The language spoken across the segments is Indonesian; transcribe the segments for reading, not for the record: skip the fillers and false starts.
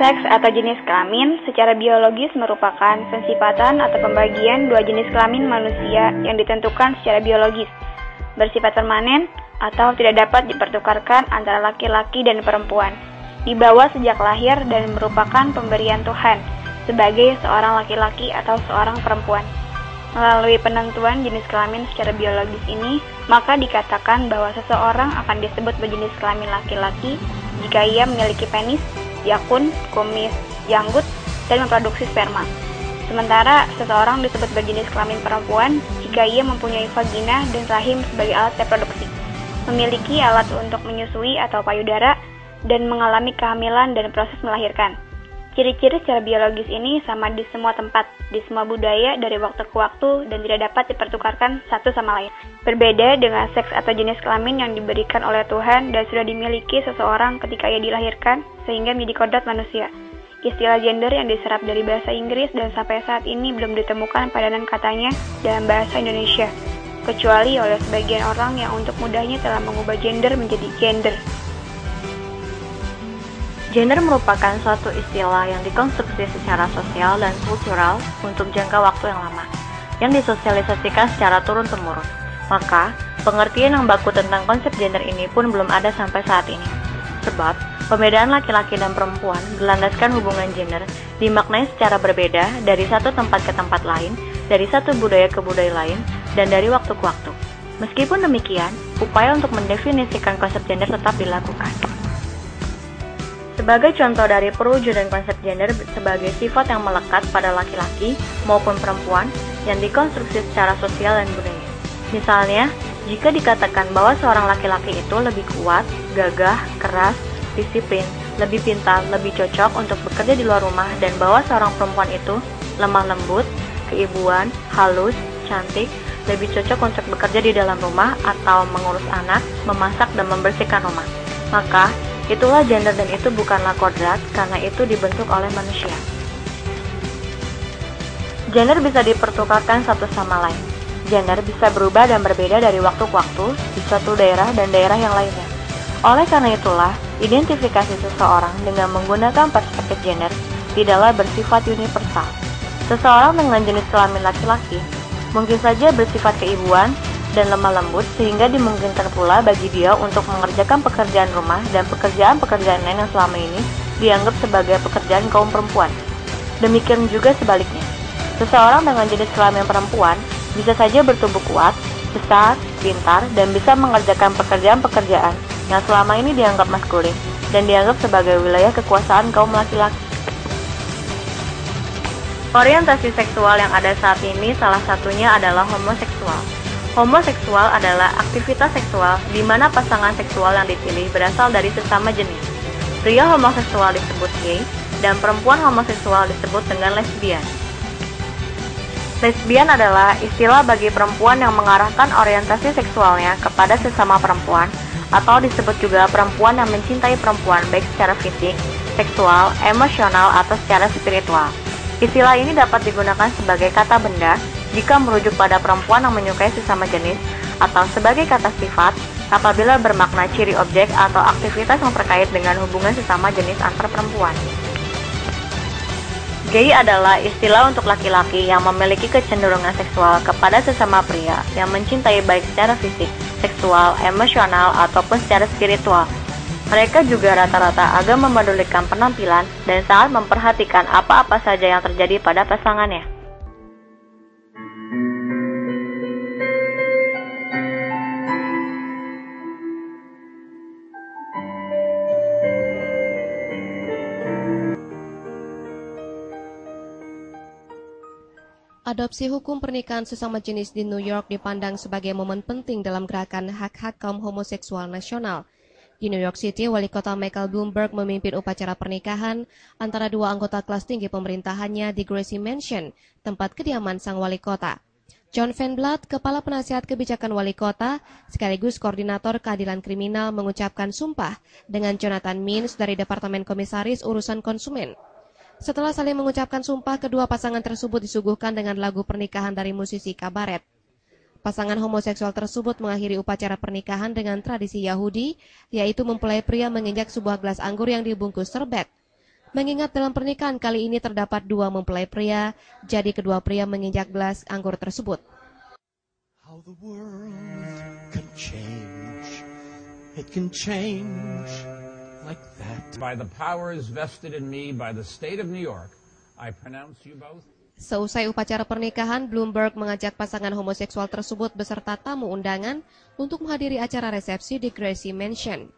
Seks atau jenis kelamin secara biologis merupakan pensifatan atau pembagian dua jenis kelamin manusia yang ditentukan secara biologis, bersifat permanen atau tidak dapat dipertukarkan antara laki-laki dan perempuan, dibawa sejak lahir dan merupakan pemberian Tuhan sebagai seorang laki-laki atau seorang perempuan. Melalui penentuan jenis kelamin secara biologis ini, maka dikatakan bahwa seseorang akan disebut berjenis kelamin laki-laki jika ia memiliki penis, jakun, kumis, janggut, dan memproduksi sperma. Sementara seseorang disebut berjenis kelamin perempuan jika ia mempunyai vagina dan rahim sebagai alat reproduksi, memiliki alat untuk menyusui atau payudara, dan mengalami kehamilan dan proses melahirkan. Ciri-ciri secara biologis ini sama di semua tempat, di semua budaya dari waktu ke waktu dan tidak dapat dipertukarkan satu sama lain. Berbeda dengan seks atau jenis kelamin yang diberikan oleh Tuhan dan sudah dimiliki seseorang ketika ia dilahirkan sehingga menjadi kodrat manusia. Istilah gender yang diserap dari bahasa Inggris dan sampai saat ini belum ditemukan padanan katanya dalam bahasa Indonesia, kecuali oleh sebagian orang yang untuk mudahnya telah mengubah gender menjadi gender. Gender merupakan suatu istilah yang dikonstruksi secara sosial dan kultural untuk jangka waktu yang lama, yang disosialisasikan secara turun-temurun. Maka, pengertian yang baku tentang konsep gender ini pun belum ada sampai saat ini. Sebab, pembedaan laki-laki dan perempuan berlandaskan hubungan gender dimaknai secara berbeda dari satu tempat ke tempat lain, dari satu budaya ke budaya lain, dan dari waktu ke waktu. Meskipun demikian, upaya untuk mendefinisikan konsep gender tetap dilakukan. Sebagai contoh dari perwujudan konsep gender sebagai sifat yang melekat pada laki-laki maupun perempuan yang dikonstruksi secara sosial dan budaya. Misalnya, jika dikatakan bahwa seorang laki-laki itu lebih kuat, gagah, keras, disiplin, lebih pintar, lebih cocok untuk bekerja di luar rumah, dan bahwa seorang perempuan itu lemah lembut, keibuan, halus, cantik, lebih cocok untuk bekerja di dalam rumah atau mengurus anak, memasak, dan membersihkan rumah. Maka, itulah gender dan itu bukanlah kodrat karena itu dibentuk oleh manusia. Gender bisa dipertukarkan satu sama lain. Gender bisa berubah dan berbeda dari waktu ke waktu di suatu daerah dan daerah yang lainnya. Oleh karena itulah, identifikasi seseorang dengan menggunakan perspektif gender tidaklah bersifat universal. Seseorang dengan jenis kelamin laki-laki mungkin saja bersifat keibuan dan lemah lembut sehingga dimungkinkan pula bagi dia untuk mengerjakan pekerjaan rumah dan pekerjaan-pekerjaan lain yang selama ini dianggap sebagai pekerjaan kaum perempuan. Demikian juga sebaliknya. Seseorang dengan jenis kelamin perempuan bisa saja bertubuh kuat, besar, pintar, dan bisa mengerjakan pekerjaan-pekerjaan yang selama ini dianggap maskulin dan dianggap sebagai wilayah kekuasaan kaum laki-laki. Orientasi seksual yang ada saat ini salah satunya adalah homoseksual. Homoseksual adalah aktivitas seksual di mana pasangan seksual yang dipilih berasal dari sesama jenis. Pria homoseksual disebut gay, dan perempuan homoseksual disebut dengan lesbian. Lesbian adalah istilah bagi perempuan yang mengarahkan orientasi seksualnya kepada sesama perempuan, atau disebut juga perempuan yang mencintai perempuan baik secara fisik, seksual, emosional, atau secara spiritual. Istilah ini dapat digunakan sebagai kata benda jika merujuk pada perempuan yang menyukai sesama jenis, atau sebagai kata sifat apabila bermakna ciri objek atau aktivitas yang terkait dengan hubungan sesama jenis antar perempuan. Gay adalah istilah untuk laki-laki yang memiliki kecenderungan seksual kepada sesama pria yang mencintai baik secara fisik, seksual, emosional, ataupun secara spiritual. Mereka juga rata-rata agak memedulikan penampilan dan sangat memperhatikan apa-apa saja yang terjadi pada pasangannya. Adopsi hukum pernikahan sesama jenis di New York dipandang sebagai momen penting dalam gerakan hak-hak kaum homoseksual nasional. Di New York City, Wali Kota Michael Bloomberg memimpin upacara pernikahan antara dua anggota kelas tinggi pemerintahannya di Gracie Mansion, tempat kediaman sang wali kota. John Van Blatt, Kepala Penasihat Kebijakan Wali Kota, sekaligus Koordinator Keadilan Kriminal mengucapkan sumpah dengan Jonathan Means dari Departemen Komisaris Urusan Konsumen. Setelah saling mengucapkan sumpah, kedua pasangan tersebut disuguhkan dengan lagu pernikahan dari musisi kabaret. Pasangan homoseksual tersebut mengakhiri upacara pernikahan dengan tradisi Yahudi, yaitu mempelai pria menginjak sebuah gelas anggur yang dibungkus serbet. Mengingat dalam pernikahan kali ini terdapat 2 mempelai pria, jadi kedua pria menginjak gelas anggur tersebut. How the world can change. It can change like that. By the powers vested in me by the state of New York, I pronounce you both. Seusai upacara pernikahan, Bloomberg mengajak pasangan homoseksual tersebut beserta tamu undangan untuk menghadiri acara resepsi di Gracie Mansion.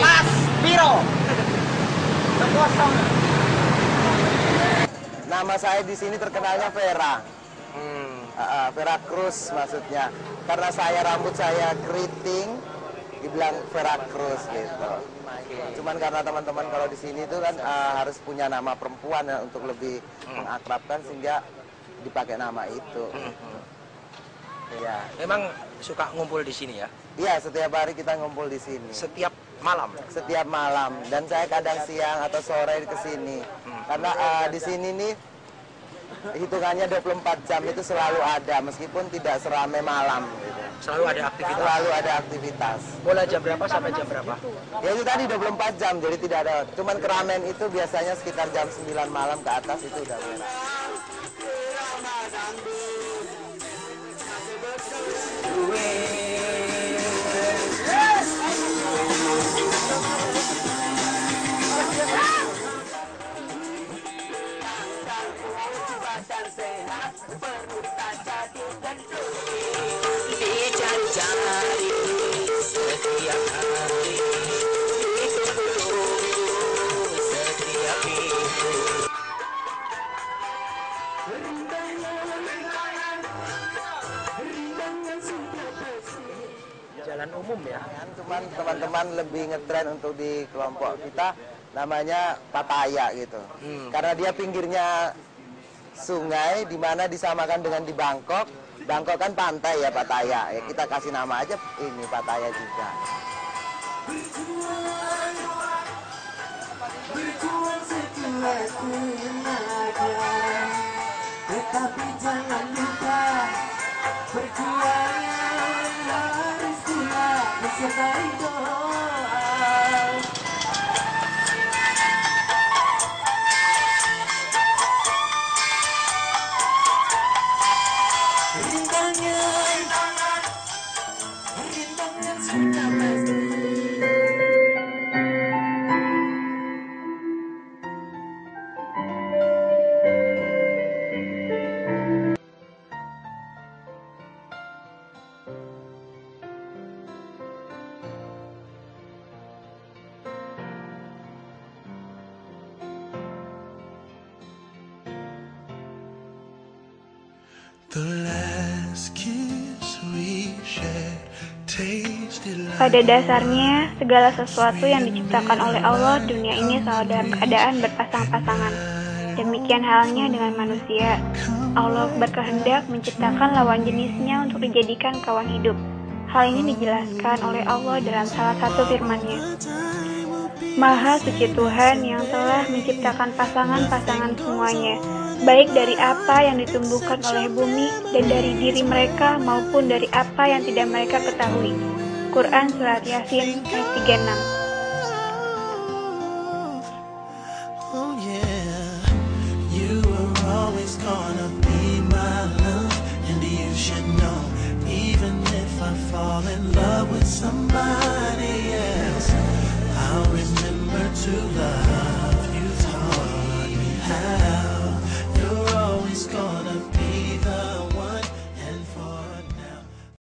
Mas Biro. Nama saya di sini terkenalnya Vera. Vera Cruz maksudnya. Karena rambut saya keriting, dibilang Vera Cruz gitu. Cuman karena teman-teman kalau di sini itu kan harus punya nama perempuan ya, untuk lebih mengakrabkan sehingga dipakai nama itu. Iya. Memang suka ngumpul di sini ya? Iya, setiap hari kita ngumpul di sini. Setiap malam? Setiap malam. Dan saya kadang siang atau sore ke sini. Karena di sini nih hitungannya 24 jam itu selalu ada, meskipun tidak seramai malam. Gitu. Selalu ada aktivitas? Selalu ada aktivitas. Mulai jam berapa sampai jam berapa? Ya itu tadi 24 jam, jadi tidak ada. Cuman keramaian itu biasanya sekitar jam 9 malam ke atas itu udah mulai. Jalan umum ya? Cuman teman-teman lebih ngetren untuk di kelompok kita namanya Pattaya gitu. Karena dia pinggirnya sungai, di mana disamakan dengan di Bangkok. Bangkok kan pantai ya, Pattaya. Ya kita kasih nama aja ini Pattaya juga. Berjuang sekuat tenaga, tetapi jangan lupa perjuangan harus pula disertai doa. Rintangan sudah pasti. Pada dasarnya, segala sesuatu yang diciptakan oleh Allah, dunia ini selalu dalam keadaan berpasang-pasangan. Demikian halnya dengan manusia. Allah berkehendak menciptakan lawan jenisnya untuk dijadikan kawan hidup. Hal ini dijelaskan oleh Allah dalam salah satu firman-Nya. Maha suci Tuhan yang telah menciptakan pasangan-pasangan semuanya, baik dari apa yang ditumbuhkan oleh bumi dan dari diri mereka maupun dari apa yang tidak mereka ketahui. Quran Surat Yasin ayat 36. Oh yeah, you were always gonna be my love, and you should know, even if I fall in love with somebody else, I'll remember to love.